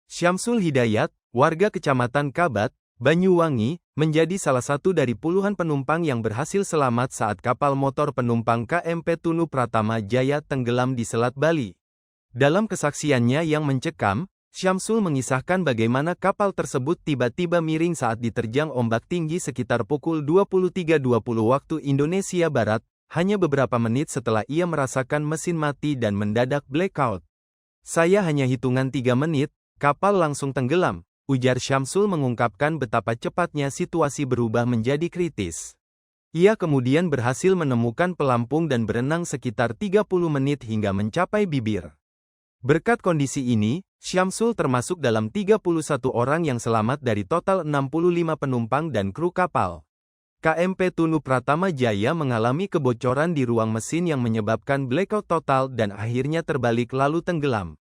Syamsul Hidayat, warga Kecamatan Kabat, Banyuwangi, menjadi salah satu dari puluhan penumpang yang berhasil selamat saat kapal motor penumpang KMP Tunu Pratama Jaya tenggelam di Selat Bali. Dalam kesaksiannya yang mencekam, Syamsul mengisahkan bagaimana kapal tersebut tiba-tiba miring saat diterjang ombak tinggi sekitar pukul 23.20 waktu Indonesia Barat, hanya beberapa menit setelah ia merasakan mesin mati dan mendadak blackout. "Saya hanya hitungan 3 menit, kapal langsung tenggelam," ujar Syamsul mengungkapkan betapa cepatnya situasi berubah menjadi kritis. Ia kemudian berhasil menemukan pelampung dan berenang sekitar 30 menit hingga mencapai bibir. Berkat kondisi ini, Syamsul termasuk dalam 31 orang yang selamat dari total 65 penumpang dan kru kapal. KMP Tunu Pratama Jaya mengalami kebocoran di ruang mesin yang menyebabkan blackout total dan akhirnya terbalik lalu tenggelam.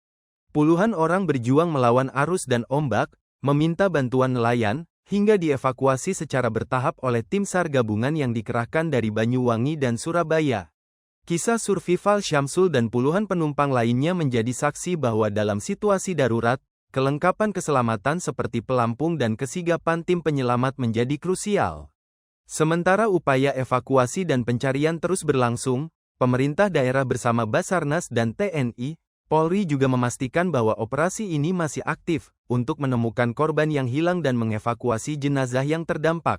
Puluhan orang berjuang melawan arus dan ombak, meminta bantuan nelayan, hingga dievakuasi secara bertahap oleh tim SAR gabungan yang dikerahkan dari Banyuwangi dan Surabaya. Kisah survival Syamsul dan puluhan penumpang lainnya menjadi saksi bahwa dalam situasi darurat, kelengkapan keselamatan seperti pelampung dan kesigapan tim penyelamat menjadi krusial. Sementara upaya evakuasi dan pencarian terus berlangsung, pemerintah daerah bersama Basarnas dan TNI, Polri juga memastikan bahwa operasi ini masih aktif untuk menemukan korban yang hilang dan mengevakuasi jenazah yang terdampak.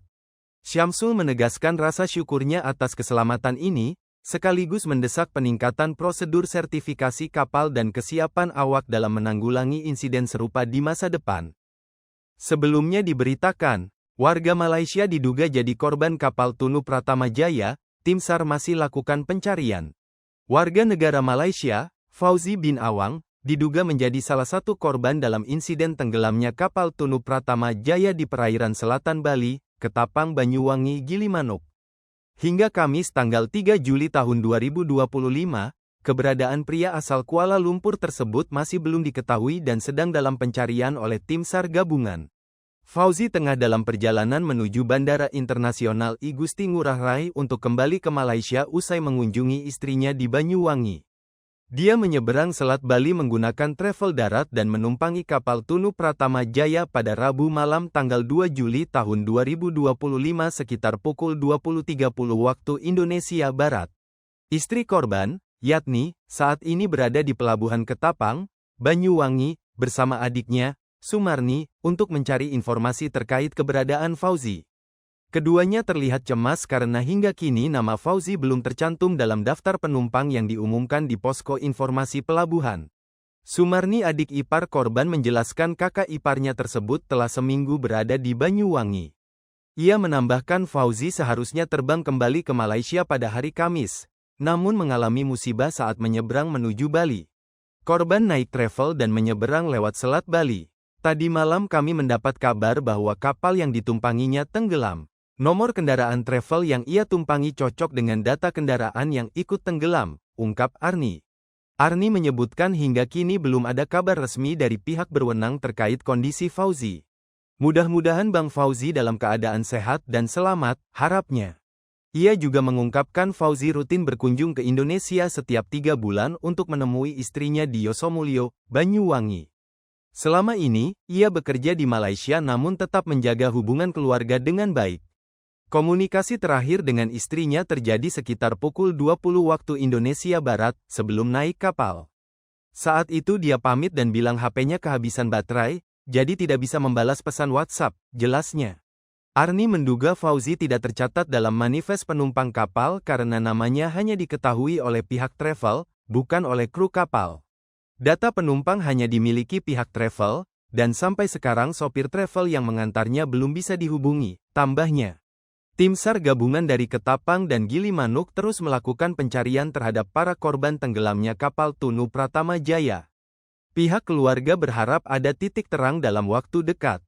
Syamsul menegaskan rasa syukurnya atas keselamatan ini, sekaligus mendesak peningkatan prosedur sertifikasi kapal dan kesiapan awak dalam menanggulangi insiden serupa di masa depan. Sebelumnya diberitakan, warga Malaysia diduga jadi korban kapal Tunu Pratama Jaya, tim SAR masih lakukan pencarian. Warga negara Malaysia, Fauzi bin Awang, diduga menjadi salah satu korban dalam insiden tenggelamnya kapal Tunu Pratama Jaya di perairan selatan Bali, Ketapang Banyuwangi Gilimanuk. Hingga Kamis tanggal 3 Juli tahun 2025, keberadaan pria asal Kuala Lumpur tersebut masih belum diketahui dan sedang dalam pencarian oleh tim SAR gabungan. Fauzi tengah dalam perjalanan menuju Bandara Internasional I Gusti Ngurah Rai untuk kembali ke Malaysia usai mengunjungi istrinya di Banyuwangi. Dia menyeberang Selat Bali menggunakan travel darat dan menumpangi kapal Tunu Pratama Jaya pada Rabu malam tanggal 2 Juli tahun 2025 sekitar pukul 20.30 waktu Indonesia Barat. Istri korban, Yatni, saat ini berada di Pelabuhan Ketapang, Banyuwangi, bersama adiknya, Sumarni, untuk mencari informasi terkait keberadaan Fauzi. Keduanya terlihat cemas karena hingga kini nama Fauzi belum tercantum dalam daftar penumpang yang diumumkan di posko informasi pelabuhan. Sumarni, adik ipar korban, menjelaskan kakak iparnya tersebut telah seminggu berada di Banyuwangi. Ia menambahkan Fauzi seharusnya terbang kembali ke Malaysia pada hari Kamis, namun mengalami musibah saat menyeberang menuju Bali. Korban naik travel dan menyeberang lewat Selat Bali. "Tadi malam kami mendapat kabar bahwa kapal yang ditumpanginya tenggelam. Nomor kendaraan travel yang ia tumpangi cocok dengan data kendaraan yang ikut tenggelam," ungkap Arni. Arni menyebutkan hingga kini belum ada kabar resmi dari pihak berwenang terkait kondisi Fauzi. Mudah-mudahan Bang Fauzi dalam keadaan sehat dan selamat, harapnya. Ia juga mengungkapkan Fauzi rutin berkunjung ke Indonesia setiap 3 bulan untuk menemui istrinya di Yosomulyo, Banyuwangi. Selama ini, ia bekerja di Malaysia namun tetap menjaga hubungan keluarga dengan baik. Komunikasi terakhir dengan istrinya terjadi sekitar pukul 20 waktu Indonesia Barat, sebelum naik kapal. Saat itu dia pamit dan bilang HP-nya kehabisan baterai, jadi tidak bisa membalas pesan WhatsApp, jelasnya. Arni menduga Fauzi tidak tercatat dalam manifest penumpang kapal karena namanya hanya diketahui oleh pihak travel, bukan oleh kru kapal. Data penumpang hanya dimiliki pihak travel, dan sampai sekarang sopir travel yang mengantarnya belum bisa dihubungi, tambahnya. Tim SAR gabungan dari Ketapang dan Gilimanuk terus melakukan pencarian terhadap para korban tenggelamnya kapal Tunu Pratama Jaya. Pihak keluarga berharap ada titik terang dalam waktu dekat.